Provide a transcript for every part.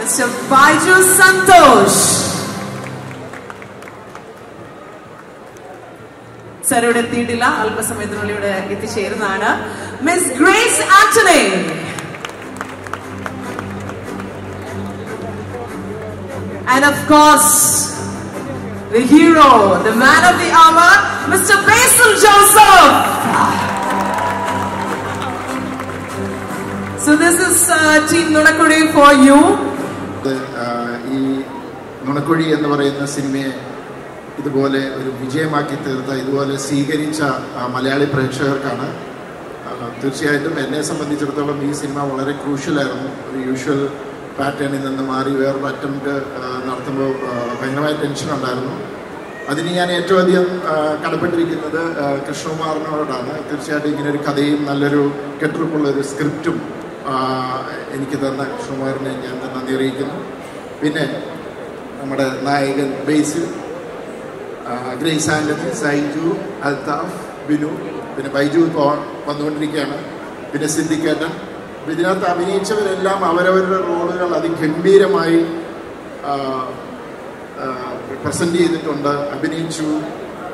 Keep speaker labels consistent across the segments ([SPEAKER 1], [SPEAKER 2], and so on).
[SPEAKER 1] Mr. Baiju Santosh. Sir, ഇവിടെ എത്തിയിട്ടില്ല, അല്പസമയത്തിനുള്ളിൽ ഇവിടെ എത്തിച്ചേരുന്നതാണ്. Miss Grace Anthony. And of course, the hero, the man of the hour, Mr. Basil Joseph. So this is Team Nunakudi for you.
[SPEAKER 2] ഈ നുണക്കുഴി എന്ന് പറയുന്ന സിനിമയെ ഇതുപോലെ ഒരു വിജയമാക്കി തീർത്ത, ഇതുപോലെ സ്വീകരിച്ച മലയാളി പ്രേക്ഷകർക്കാണ്. തീർച്ചയായിട്ടും എന്നെ സംബന്ധിച്ചിടത്തോളം ഈ സിനിമ വളരെ ക്രൂഷ്യലായിരുന്നു. ഒരു യൂഷ്വൽ പാറ്റേണിൽ നിന്ന് മാറി വേറൊരു അറ്റംപ്റ്റ് നടത്തുമ്പോൾ ഭയങ്കരമായ ടെൻഷൻ ഉണ്ടായിരുന്നു. അതിന് ഞാൻ ഏറ്റവും അധികം കടപ്പെട്ടിരിക്കുന്നത് കൃഷ്ണകുമാറിനോടാണ്. തീർച്ചയായിട്ടും ഇങ്ങനൊരു കഥയും നല്ലൊരു കെട്ടുറപ്പുള്ളൊരു സ്ക്രിപ്റ്റും എനിക്ക് തന്ന കൃഷ്ണകുമാറിനെ ഞാൻ നന്ദി അറിയിക്കുന്നു. പിന്നെ നമ്മുടെ നായകൻ ബേസിൽ, ഗ്രേസ് ആൻ്റണി, സൈജു, അൽതാഫ്, ബിനു, പിന്നെ ബൈജു ഇപ്പോൾ വന്നുകൊണ്ടിരിക്കുകയാണ്, പിന്നെ സിദ്ദിഖേട്ടൻ. ഇതിനകത്ത് അഭിനയിച്ചവരെല്ലാം അവരവരുടെ റോളുകൾ അതിഗംഭീരമായി പ്രസൻറ്റ് ചെയ്തിട്ടുണ്ട്, അഭിനയിച്ചു.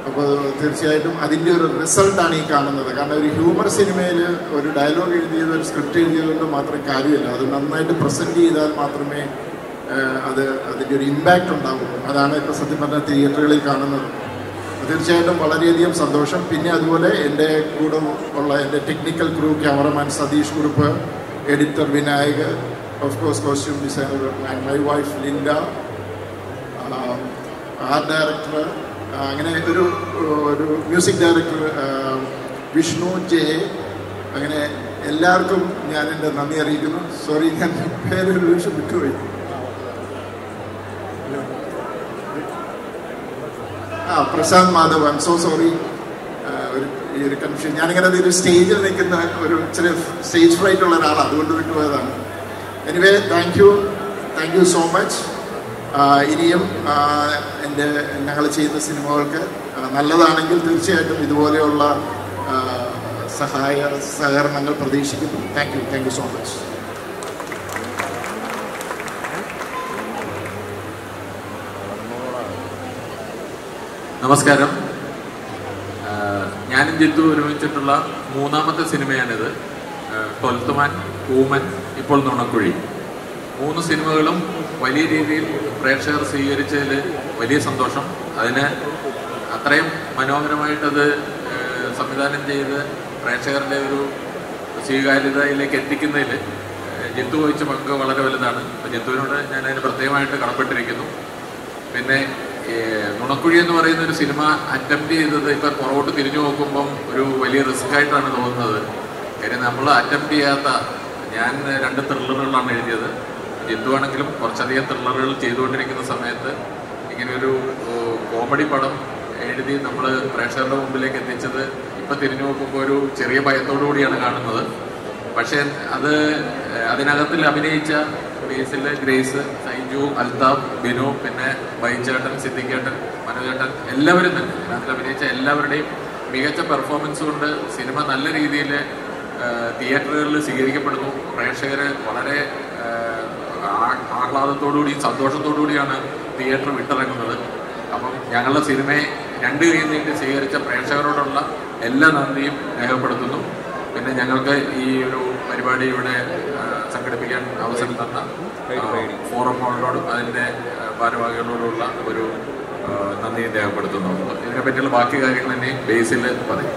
[SPEAKER 2] അപ്പോൾ തീർച്ചയായിട്ടും അതിൻ്റെ ഒരു റിസൾട്ടാണ് ഈ കാണുന്നത്. കാരണം ഒരു ഹ്യൂമർ സിനിമയിൽ ഒരു ഡയലോഗ് എഴുതിയത്, ഒരു സ്ക്രിപ്റ്റ് എഴുതിയതുകൊണ്ട് മാത്രം കാര്യമില്ല. അത് നന്നായിട്ട് പ്രസൻറ്റ് ചെയ്താൽ മാത്രമേ അതിൻ്റെ ഒരു ഇമ്പാക്റ്റ് ഉണ്ടാകുള്ളൂ. അതാണ് ഇപ്പോൾ സത്യം പറഞ്ഞ തിയേറ്ററുകളിൽ കാണുന്നത്. തീർച്ചയായിട്ടും വളരെയധികം സന്തോഷം. പിന്നെ അതുപോലെ എൻ്റെ കൂടെ ഉള്ള എൻ്റെ technical crew, cameraman Satheesh Kurup, editor Vinayak, of course costume designer and my wife Linda, art director, അങ്ങനെ ഒരു മ്യൂസിക് ഡയറക്ടർ വിഷ്ണു ജെ, അങ്ങനെ എല്ലാവർക്കും ഞാൻ എൻ്റെ നന്ദി അറിയിക്കുന്നു. സോറി, ഞാൻ പേരൊരു നിമിഷം വിട്ടുപോയി. Prashanth Madhav, I'm so sorry. ഈ ഒരു കൺഫ്യൂഷൻ, ഞാനിങ്ങനെ ഒരു സ്റ്റേജിൽ നിൽക്കുന്ന ഒരു ചെറിയ സ്റ്റേജ് ഫ്രൈറ്റ് ഉള്ള ഒരാളാണ്, അതുകൊണ്ട് വിട്ടുപോയതാണ്. Anyway, thank you so much. ഇനിയും ഞങ്ങൾ ചെയ്യുന്ന സിനിമകൾക്ക് നല്ലതാണെങ്കിൽ തീർച്ചയായിട്ടും ഇതുപോലെയുള്ള സഹകരണങ്ങൾ പ്രതീക്ഷിക്കുന്നു. Thank you so much.
[SPEAKER 3] നമസ്കാരം. ഞാനും ജിത്തു ഒരുമിച്ചിട്ടുള്ള മൂന്നാമത്തെ സിനിമയാണിത്. 12th മാൻ, ഊമൻ, ഇപ്പോൾ നുണക്കുഴി. 3 സിനിമകളും വലിയ രീതിയിൽ പ്രേക്ഷകർ സ്വീകരിച്ചതിൽ വലിയ സന്തോഷം. അതിന് അത്രയും മനോഹരമായിട്ടത് സംവിധാനം ചെയ്ത് പ്രേക്ഷകരുടെ ഒരു സ്വീകാര്യതയിലേക്ക് എത്തിക്കുന്നതിൽ ജിത്തു വഹിച്ച പങ്ക് വളരെ വലുതാണ്. അപ്പോൾ ജിത്തുവിനോട് ഞാൻ അതിന് പ്രത്യേകമായിട്ട് കടപ്പെട്ടിരിക്കുന്നു. പിന്നെ നുണക്കുഴി എന്ന് പറയുന്ന ഒരു സിനിമ അറ്റംപ്റ്റ് ചെയ്തത് ഇപ്പം പുറകോട്ട് തിരിഞ്ഞു നോക്കുമ്പം ഒരു വലിയ റിസ്ക് ആയിട്ടാണ് തോന്നുന്നത്. കാര്യം നമ്മൾ അറ്റംപ്റ്റ് ചെയ്യാത്ത, ഞാൻ 2 ത്രില്ലറുകളാണ് എഴുതിയത്. ജിത്തു ആണെങ്കിലും കുറച്ചധികം ത്രില്ലറുകൾ ചെയ്തുകൊണ്ടിരിക്കുന്ന സമയത്ത് ഇങ്ങനെയൊരു കോമഡി പടം എഴുതി നമ്മൾ പ്രേക്ഷകരുടെ മുമ്പിലേക്ക് എത്തിച്ചത് ഇപ്പം തിരിഞ്ഞു നോക്കുമ്പോൾ ഒരു ചെറിയ ഭയത്തോടു കൂടിയാണ് കാണുന്നത്. പക്ഷേ അതിനകത്തിൽ അഭിനയിച്ച ബേസിൽ, ഗ്രേസ്, സൈജു, അൽതാഫ്, ബിനു, പിന്നെ ബൈചേട്ടൻ, സിദ്ദിഖേട്ടൻ, മനോജേട്ടൻ, എല്ലാവരും തന്നെ അതിൽ അഭിനയിച്ച എല്ലാവരുടെയും മികച്ച പെർഫോമൻസ് കൊണ്ട് സിനിമ നല്ല രീതിയിൽ തിയേറ്ററുകളിൽ സ്വീകരിക്കപ്പെടുന്നു. പ്രേക്ഷകർ വളരെ ആഹ്ലാദത്തോടുകൂടിയും സന്തോഷത്തോടുകൂടിയാണ് തിയേറ്റർ വിട്ടിറങ്ങുന്നത്. അപ്പം ഞങ്ങളുടെ സിനിമയെ 2 കൈ നീട്ടി സ്വീകരിച്ച പ്രേക്ഷകരോടുള്ള എല്ലാ നന്ദിയും രേഖപ്പെടുത്തുന്നു. പിന്നെ ഞങ്ങൾക്ക് ഈ ഒരു പരിപാടി ഇവിടെ സംഘടിപ്പിക്കാൻ അവസരം തന്ന ഫോറം ഹോളിനോടും അതിൻ്റെ ഭാരവാഹികളോടുള്ള ഒരു നന്ദിയും രേഖപ്പെടുത്തുന്നു. ഇതിനെപ്പറ്റിയുള്ള ബാക്കി കാര്യങ്ങൾ തന്നെ ബേസിൽ പറഞ്ഞു.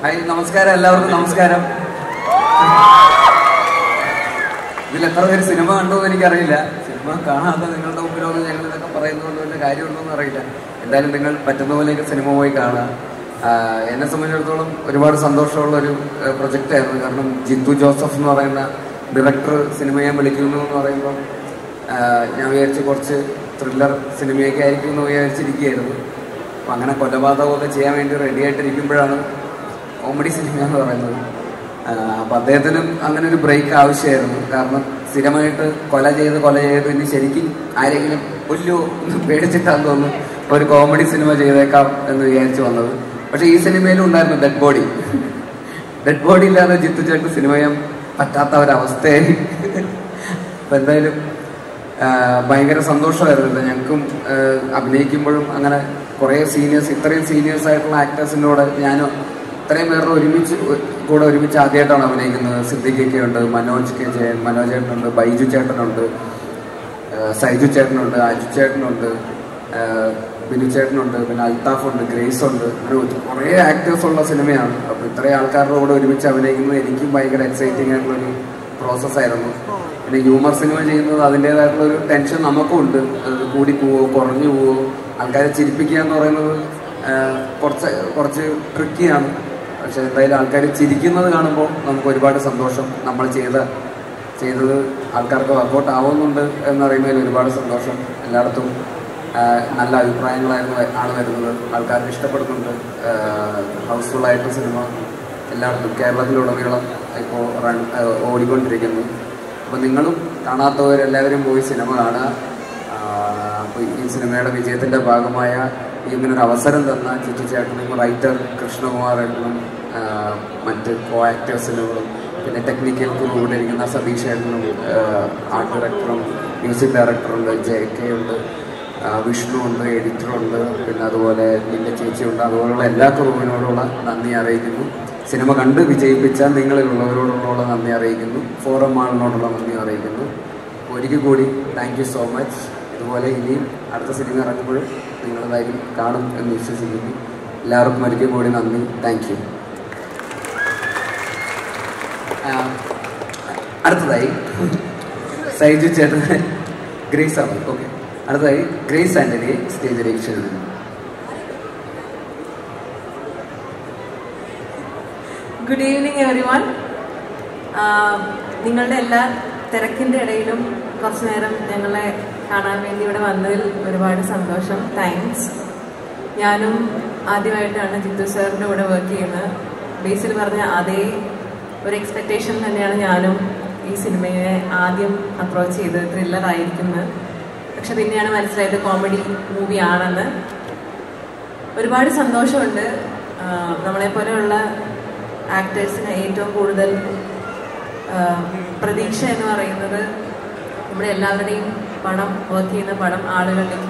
[SPEAKER 4] ഹായ്, നമസ്കാരം എല്ലാവർക്കും. നമസ്കാരം. ഇതിൽ എത്ര പേര് സിനിമ കണ്ടോ എന്ന് എനിക്കറിയില്ല. സിനിമ കാണാത്ത നിങ്ങളുടെ മുമ്പിലൊന്നും ഞങ്ങൾ ഇതൊക്കെ പറയുന്നതുകൊണ്ട് വലിയ കാര്യമുണ്ടോ എന്ന് അറിയില്ല. എന്തായാലും നിങ്ങൾ പറ്റുന്ന പോലെയൊക്കെ സിനിമ പോയി കാണുക. എന്നെ സംബന്ധിച്ചിടത്തോളം ഒരുപാട് സന്തോഷമുള്ളൊരു പ്രൊജക്റ്റായിരുന്നു. കാരണം ജിത്തു ജോസഫ് എന്ന് പറയുന്ന ഡയറക്ടർ സിനിമയെ വിളിക്കുന്നു എന്ന് പറയുമ്പോൾ ഞാൻ വിചാരിച്ച് കുറച്ച് ത്രില്ലർ സിനിമയൊക്കെ ആയിരിക്കും എന്ന് വിചാരിച്ചിരിക്കുകയായിരുന്നു. അപ്പം അങ്ങനെ കൊലപാതകമൊക്കെ ചെയ്യാൻ വേണ്ടി റെഡി ആയിട്ടിരിക്കുമ്പോഴാണ് കോമഡി സിനിമ എന്ന് പറയുന്നത്. അപ്പം അദ്ദേഹത്തിനും അങ്ങനെ ഒരു ബ്രേക്ക് ആവശ്യമായിരുന്നു. കാരണം സ്ഥിരമായിട്ട് കൊല ചെയ്ത് ഇനി ശരിക്കും ആരെങ്കിലും കൊല്ലോ പേടിച്ചിട്ടാന്ന് തോന്നുന്നു ഒരു കോമഡി സിനിമ ചെയ്തേക്കാം എന്ന് വിചാരിച്ചു വന്നത്. പക്ഷെ ഈ സിനിമയിലും ഉണ്ടായിരുന്നു ഡെഡ് ബോഡി. ഡെഡ് ബോഡി ഇല്ലാതെ ജിത്തു ചേട്ടൻ സിനിമ ചെയ്യാൻ പറ്റാത്ത ഒരവസ്ഥയായി. അപ്പം എന്തായാലും ഭയങ്കര സന്തോഷമായിരുന്നു. ഞങ്ങൾക്കും അഭിനയിക്കുമ്പോഴും അങ്ങനെ കുറേ ഇത്രയും സീനിയേഴ്സ് ആയിട്ടുള്ള ആക്ടേഴ്സിൻ്റെ കൂടെ ഞാനും ഇത്രയും പേരുടെ ഒരുമിച്ച് ആദ്യമായിട്ടാണ് അഭിനയിക്കുന്നത്. സിദ്ദിഖൊക്കെ ഉണ്ട്, മനോജ് ചേട്ടനുണ്ട്, ബൈജു ചേട്ടനുണ്ട്, സൈജു ചേട്ടനുണ്ട്, അജു ചേട്ടനുണ്ട്, ബിനു ചേട്ടനുണ്ട്, പിന്നെ അൽത്താഫുണ്ട്, ഗ്രേസ് ഉണ്ട്. കുറേ ആക്ടേഴ്സ് ഉള്ള സിനിമയാണ്. അപ്പോൾ ഇത്രയും ആൾക്കാരുടെ കൂടെ ഒരുമിച്ച് അഭിനയിക്കുന്നത് എനിക്കും ഭയങ്കര എക്സൈറ്റിംഗ് ആയിട്ടുള്ളൊരു പ്രോസസ്സായിരുന്നു. പിന്നെ ഹ്യൂമർ സിനിമ ചെയ്യുന്നത് അതിൻ്റേതായിട്ടുള്ളൊരു ടെൻഷൻ നമുക്കും ഉണ്ട്. അത് കൂടി പോവോ കുറഞ്ഞു പോവോ, ആൾക്കാരെ ചിരിപ്പിക്കുക എന്ന് പറയുന്നത് കുറച്ച് ട്രിക്കിയാണ്. പക്ഷെ എന്തായാലും ആൾക്കാർ ചിരിക്കുന്നത് കാണുമ്പോൾ നമുക്ക് ഒരുപാട് സന്തോഷം. നമ്മൾ ചെയ്തത് ആൾക്കാർക്ക് വർക്കൗട്ട് ആവുന്നുണ്ട് എന്നറിയുന്നതിൽ ഒരുപാട് സന്തോഷം. എല്ലായിടത്തും നല്ല അഭിപ്രായങ്ങളാണ് വരുന്നത്. ആൾക്കാർക്ക് ഇഷ്ടപ്പെടുന്നുണ്ട്. ഹൗസ്ഫുള്ളായിട്ട് സിനിമ എല്ലായിടത്തും കേരളത്തിലുടനീളം ഇപ്പോൾ ഓടിക്കൊണ്ടിരിക്കുന്നു. അപ്പോൾ നിങ്ങളും കാണാത്തവരെല്ലാവരും പോയി സിനിമ കാണുക. അപ്പോൾ ഈ സിനിമയുടെ വിജയത്തിൻ്റെ ഭാഗമായ ഇങ്ങനൊരു അവസരം തന്ന ജിത്തു ചേട്ടനും റൈറ്റർ കൃഷ്ണകുമാറിനും മറ്റ് കോ ആക്ടേഴ്സിനും പിന്നെ ടെക്നിക്കൽ കൂടെ ഇരിക്കുന്ന സതീഷ് ചേട്ടനും ആർട്ട് ഡയറക്ടറും മ്യൂസിക് ഡയറക്ടറുണ്ട്, JK ഉണ്ട്, വിഷ്ണു ഉണ്ട്, എഡിറ്ററുണ്ട്, പിന്നെ അതുപോലെ നിന്റെ ചേച്ചിയുണ്ട്. അതുപോലുള്ള എല്ലാ ക്രൂവിനോടുള്ള നന്ദി അറിയിക്കുന്നു. സിനിമ കണ്ട് വിജയിപ്പിച്ച നിങ്ങളിലുള്ളവരോടുള്ള നന്ദി അറിയിക്കുന്നു. ഫോറം ആളിനോടുള്ള നന്ദി അറിയിക്കുന്നു. ഒരിക്കൽ കൂടി താങ്ക് യു സോ മച്ച്. ഇതുപോലെ ഇനിയും അടുത്ത സിനിമ ഇറങ്ങുമ്പോഴും നിങ്ങളതായാലും കാണും എന്ന് വിശ്വസിക്കുന്നു. എല്ലാവർക്കും ഒരിക്കൽ കൂടി നന്ദി. Thank you. അടുത്തതായി സൈജു ചേട്ടൻ ഗ്രേസ് ആണ്. ഓക്കെ, അടുത്തതായി ഗ്രേസ് ആൻ്റണിയെ സ്റ്റേജിലേക്ക് ക്ഷണിക്കുന്നു.
[SPEAKER 1] Good evening everyone. നിങ്ങളുടെ എല്ലാ തിരക്കിൻ്റെ ഇടയിലും കുറച്ചു നേരം ഞങ്ങളെ കാണാൻ വേണ്ടി ഇവിടെ വന്നതിൽ ഒരുപാട് സന്തോഷം. താങ്ക്സ്. ഞാനും ആദ്യമായിട്ടാണ് ജിത്തു സാറിൻ്റെ കൂടെ വർക്ക് ചെയ്യുന്നത്. ബേസിൽ പറഞ്ഞ അതേ ഒരു എക്സ്പെക്റ്റേഷൻ തന്നെയാണ് ഞാനും ഈ സിനിമയെ ആദ്യം അപ്രോച്ച് ചെയ്തത്. ത്രില്ലറായിരിക്കുന്നത്. പക്ഷെ പിന്നെയാണ് മനസ്സിലായത് കോമഡി മൂവിയാണെന്ന്. ഒരുപാട് സന്തോഷമുണ്ട്. നമ്മളെപ്പോലെയുള്ള ആക്ടേഴ്സിന് ഏറ്റവും കൂടുതൽ പ്രതീക്ഷ എന്ന് പറയുന്നത് നമ്മുടെ എല്ലാവരുടെയും പടം, വർക്ക് ചെയ്യുന്ന പടം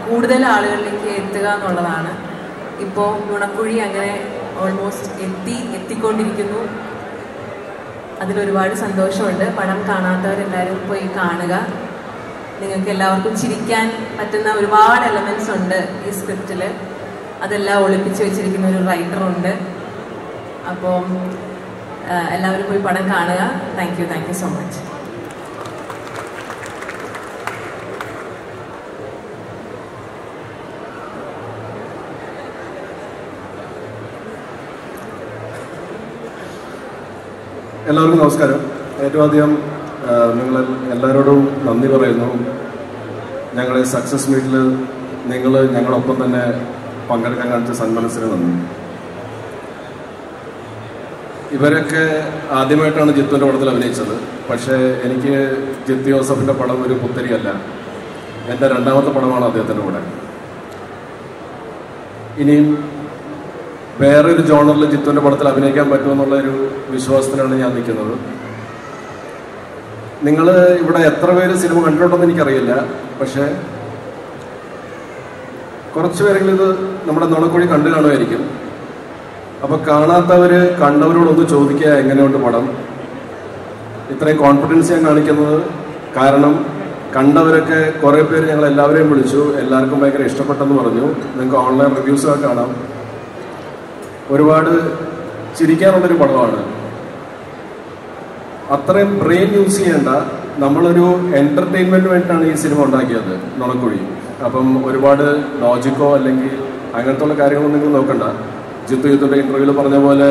[SPEAKER 1] കൂടുതൽ ആളുകളിലേക്ക് എത്തുക എന്നുള്ളതാണ്. ഇപ്പോൾ നുണക്കുഴി അങ്ങനെ ഓൾമോസ്റ്റ് എത്തിക്കൊണ്ടിരിക്കുന്നു. അതിലൊരുപാട് സന്തോഷമുണ്ട്. പടം കാണാത്തവരെല്ലാവരും പോയി കാണുക. നിങ്ങൾക്ക് എല്ലാവർക്കും ചിരിക്കാൻ പറ്റുന്ന ഒരുപാട് എലമെന്റ്സ് ഉണ്ട് ഈ സ്ക്രിപ്റ്റിൽ. അതെല്ലാം ഒളിപ്പിച്ച് വെച്ചിരിക്കുന്ന ഒരു റൈറ്ററുണ്ട്. അപ്പോൾ എല്ലാവരും പോയി പടം കാണുക. Thank you so much.
[SPEAKER 5] എല്ലാവർക്കും നമസ്കാരം. ഏറ്റവും ആദ്യം നിങ്ങൾ എല്ലാവരോടും നന്ദി പറയുന്നു. ഞങ്ങളെ സക്സസ് മീറ്റിൽ നിങ്ങൾ ഞങ്ങളൊപ്പം തന്നെ പങ്കെടുക്കാൻ കാണിച്ച സന്മനസ്സിന് നന്ദി. ഇവരൊക്കെ ആദ്യമായിട്ടാണ് ജിത്തുവിൻ്റെ പടത്തിൽ അഭിനയിച്ചത്. പക്ഷേ എനിക്ക് ജിത്തു ജോസഫിൻ്റെ പടം ഒരു പുത്തരിയല്ല. എൻ്റെ രണ്ടാമത്തെ പടമാണ് അദ്ദേഹത്തിൻ്റെ കൂടെ. ഇനിയും വേറൊരു ജോണറിൽ ജിത്തുവിൻ്റെ പടത്തിൽ അഭിനയിക്കാൻ പറ്റുമെന്നുള്ള ഒരു വിശ്വാസത്തിലാണ് ഞാൻ നിൽക്കുന്നത്. നിങ്ങൾ ഇവിടെ എത്ര പേര് സിനിമ കണ്ടിട്ടുണ്ടെന്ന് എനിക്കറിയില്ല. പക്ഷേ കുറച്ച് പേരെങ്കിലും ഇത് നമ്മുടെ നുണക്കുഴി കണ്ടു കാണുമായിരിക്കും. അപ്പോൾ കാണാത്തവർ കണ്ടവരോടൊന്ന് ചോദിക്കുക എങ്ങനെയുണ്ട് പടം. ഇത്രയും കോൺഫിഡൻസ് ഞാൻ കാണിക്കുന്നത് കാരണം കണ്ടവരൊക്കെ കുറേ പേര് ഞങ്ങൾ എല്ലാവരെയും വിളിച്ചു. എല്ലാവർക്കും ഭയങ്കര ഇഷ്ടപ്പെട്ടെന്ന് പറഞ്ഞു. നിങ്ങൾക്ക് ഓൺലൈൻ റിവ്യൂസൊക്കെ കാണാം. ഒരുപാട് ചിരിക്കാനുള്ളൊരു പടമാണ്. അത്രയും ബ്രെയിൻ യൂസ് ചെയ്യേണ്ട, നമ്മളൊരു എൻ്റർടൈൻമെൻറ്റിന് വേണ്ടിയിട്ടാണ് ഈ സിനിമ ഉണ്ടാക്കിയത് നുണക്കുഴി. അപ്പം ഒരുപാട് ലോജിക്കോ അല്ലെങ്കിൽ അങ്ങനത്തെ കാര്യങ്ങളൊന്നും നിങ്ങൾ നോക്കണ്ട. ജിത്തുവിൻ്റെ ഇൻ്റർവ്യൂവിൽ പറഞ്ഞ പോലെ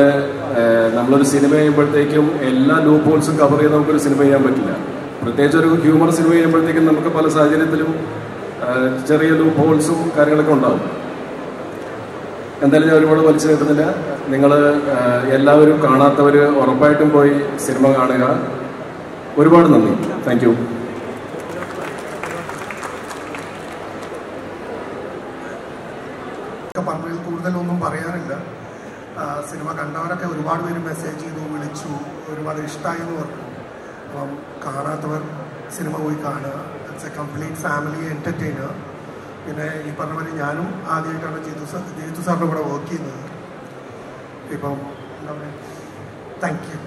[SPEAKER 5] നമ്മളൊരു സിനിമ ചെയ്യുമ്പോഴത്തേക്കും എല്ലാ ലൂപ്പ് ഹോൾസും കവർ ചെയ്ത് നമുക്കൊരു സിനിമ ചെയ്യാൻ പറ്റില്ല. പ്രത്യേകിച്ച് ഒരു ഹ്യൂമർ സിനിമ ചെയ്യുമ്പോഴത്തേക്കും നമുക്ക് പല സാഹചര്യത്തിലും ചെറിയ ലൂപ്പ് ഹോൾസും കാര്യങ്ങളൊക്കെ ഉണ്ടാകും. എന്തായാലും ഞാൻ ഒരുപാട് വലിച്ചു നീട്ടുന്നില്ല. നിങ്ങൾ എല്ലാവരും കാണാത്തവർ ഉറപ്പായിട്ടും പോയി സിനിമ കാണുക. ഒരുപാട് നന്ദി. Thank you.
[SPEAKER 6] പറഞ്ഞതിൽ കൂടുതലൊന്നും പറയാനില്ല. സിനിമ കണ്ടവരൊക്കെ ഒരുപാട് പേര് മെസ്സേജ് ചെയ്തു, വിളിച്ചു, ഒരുപാട് ഇഷ്ടമായി എന്ന് പറഞ്ഞു. അപ്പം കാണാത്തവർ സിനിമ പോയി കാണുക. It's A complete family entertainer. പിന്നെ ഈ പറഞ്ഞ പോലെ ഞാനും ആദ്യമായിട്ടാണ് ജീതു സാറിൻ്റെ കൂടെ വർക്ക് ചെയ്യുന്നത്. ഇപ്പം എന്താ പറയുക, താങ്ക് യു.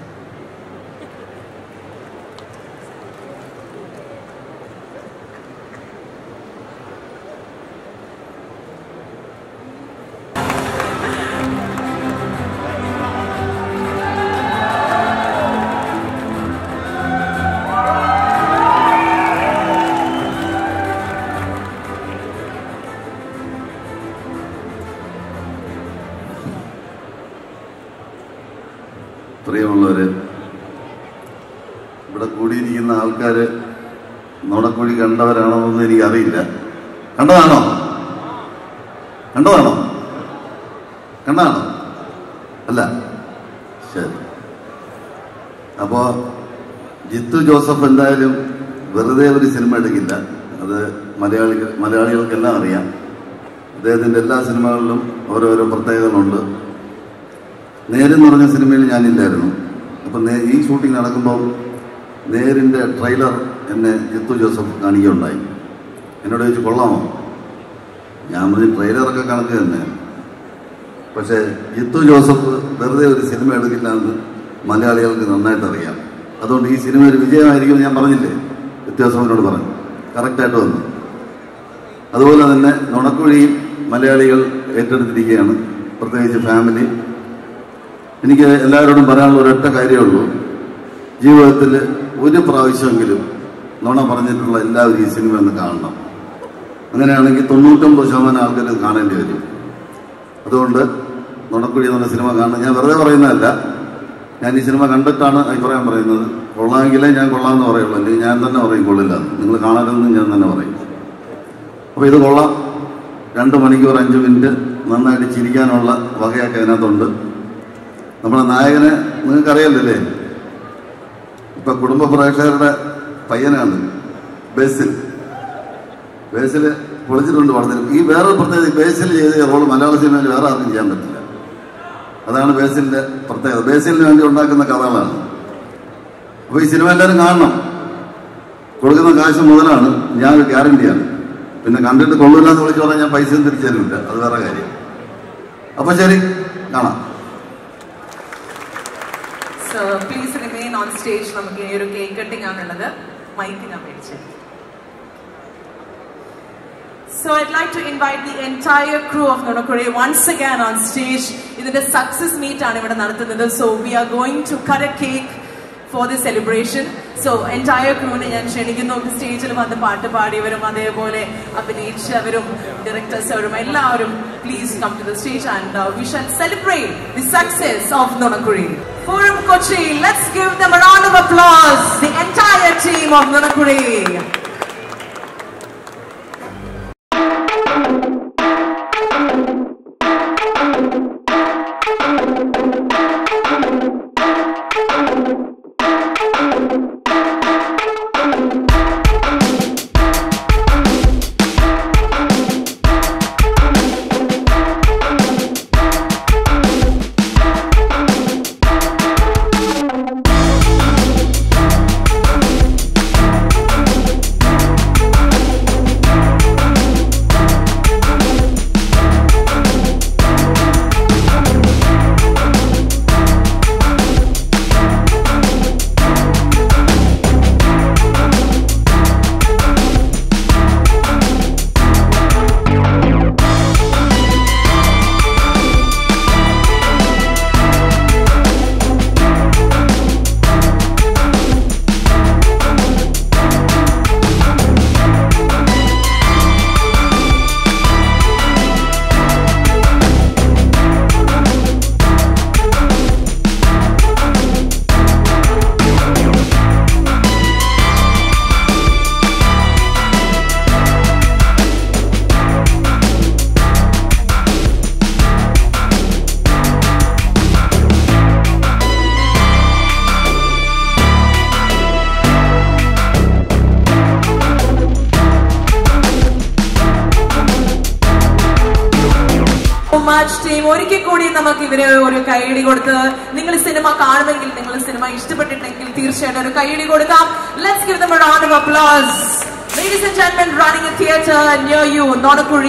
[SPEAKER 7] പ്രിയമുള്ളവർ, ഇവിടെ കൂടിയിരിക്കുന്ന ആൾക്കാർ നുണക്കുഴി കണ്ടവരാണോന്ന് എനിക്കറിയില്ല. കണ്ടതാണോ? കണ്ടതാണോ? അല്ല, ശരി. അപ്പോൾ ജിത്തു ജോസഫ് എന്തായാലും വെറുതെ ഒരു സിനിമ എടുക്കില്ല. അത് മലയാളികൾക്കെല്ലാം അറിയാം. അദ്ദേഹത്തിൻ്റെ എല്ലാ സിനിമകളിലും ഓരോരോ പ്രത്യേകതകളുണ്ട്. നേരെന്ന് പറഞ്ഞ സിനിമയിൽ ഞാനില്ലായിരുന്നു. അപ്പം ഈ ഷൂട്ടിംഗ് നടക്കുമ്പോൾ നേരിൻ്റെ ട്രെയിലർ എന്നെ ജിത്തു ജോസഫ് കാണിക്കുകയുണ്ടായി. എന്നോട് ചോദിച്ചു, കൊള്ളാമോ? ഞാൻ പറഞ്ഞു, ട്രെയിലറൊക്കെ കണക്ക് തന്നെ. പക്ഷേ ജിത്തു ജോസഫ് വെറുതെ ഒരു സിനിമ എടുക്കില്ല എന്ന് മലയാളികൾക്ക് നന്നായിട്ട് അറിയാം. അതുകൊണ്ട് ഈ സിനിമ ഒരു വിജയമായിരിക്കുമെന്ന് ഞാൻ പറഞ്ഞില്ലേ, ജിത്തു ജോസഫിനോട് പറഞ്ഞു. കറക്റ്റായിട്ട് വന്നു. അതുപോലെ തന്നെ നുണക്കുഴിയും മലയാളികൾ ഏറ്റെടുത്തിരിക്കുകയാണ്, പ്രത്യേകിച്ച് ഫാമിലി. എനിക്ക് എല്ലാവരോടും പറയാനുള്ള ഒരൊറ്റ കാര്യമേ ഉള്ളൂ, ജീവിതത്തിൽ ഒരു പ്രാവശ്യമെങ്കിലും നുണ പറഞ്ഞിട്ടുള്ള എല്ലാവരും ഈ സിനിമ ഒന്ന് കാണണം. അങ്ങനെയാണെങ്കിൽ 99% ആൾക്കാർ ഇത് കാണേണ്ടി വരും. അതുകൊണ്ട് നുണക്കുഴി എന്നുള്ള സിനിമ കാണണം. ഞാൻ വെറുതെ പറയുന്നതല്ല, ഞാൻ ഈ സിനിമ കണ്ടിട്ടാണ് അഭിപ്രായം പറയുന്നത്. കൊള്ളാമെങ്കിലേ ഞാൻ കൊള്ളാമെന്ന് പറയുള്ളൂ, അല്ലെങ്കിൽ ഞാൻ തന്നെ പറയും കൊള്ളില്ല. നിങ്ങൾ കാണരുതെന്ന് ഞാൻ തന്നെ പറയും. അപ്പോൾ ഇത് കൊള്ളാം. 2 മണിക്കൂർ 5 മിനിറ്റ് നന്നായിട്ട് ചിരിക്കാനുള്ള വകയൊക്കെ അതിനകത്തുണ്ട്. നമ്മുടെ നായകനെ നിങ്ങൾക്കറിയാമല്ലേ, ഇപ്പം കുടുംബ പ്രേക്ഷകരുടെ പയ്യനാണ് ബേസിൽ. പൊളിച്ചിട്ടുണ്ട് പടത്തിൽ. ഈ വേറൊരു പ്രത്യേകത, ബേസിൽ ചെയ്ത റോൾ മലയാള സിനിമയിൽ വേറെ ആർക്കും ചെയ്യാൻ പറ്റില്ല. അതാണ് ബേസിലിൻ്റെ പ്രത്യേകത. ബേസിലിന് വേണ്ടി ഉണ്ടാക്കുന്ന കഥകളാണ്. അപ്പോൾ ഈ സിനിമ എല്ലാവരും കാണണം. കൊടുക്കുന്ന കാശ് മുതലാണ്, ഞാനൊരു ഗ്യാരണ്ടിയാണ്. പിന്നെ കണ്ടിട്ട് കൊള്ളൂല എന്ന് വിളിച്ചു പറഞ്ഞാൽ ഞാൻ പൈസയും തിരിച്ചു തരില്ല, അത് വേറെ കാര്യം. അപ്പോൾ ശരി, കാണാം.
[SPEAKER 8] So please remain on stage. നമുക്ക് ഈ ഒരു കേക്ക് കട്ടിംഗ് ആണുള്ളത്. മൈക്ക് ഞാൻ മേടിച്ചു. So I'd like to invite the entire crew of Nunakuri once again on stage. ഇതിന്റെ സക്സസ് മീറ്റ് ആണ് ഇവിടെ നടത്തുന്നത്. So we are going to cut a cake for this celebration. So entire crewനെ ഞാൻ ക്ഷണിക്കുന്നു. സ്റ്റേജിൽ വന്ന് പാട്ട് പാടിയവരും അതേപോലെ അഭിനയിച്ചവരും ഡയറക്ടേഴ്സും എല്ലാവരും please come to the stage and we shall celebrate the success of Nunakuri. Forum Kochi, let's give them a round of applause, the entire team of Nunakuri. ഒരിക്കൽ കൂടി നമുക്ക് ഇവരെ ഒരു കൈയടി കൊടുത്ത്, നിങ്ങൾ സിനിമ കാണുമെങ്കിൽ, നിങ്ങൾ സിനിമ ഇഷ്ടപ്പെട്ടിട്ടുണ്ടെങ്കിൽ തീർച്ചയായിട്ടും ഒരു കൈയടി കൊടുക്കാം. Let's give them a round of applause. Ladies and gentlemen, running a theatre near you, Nonakuri.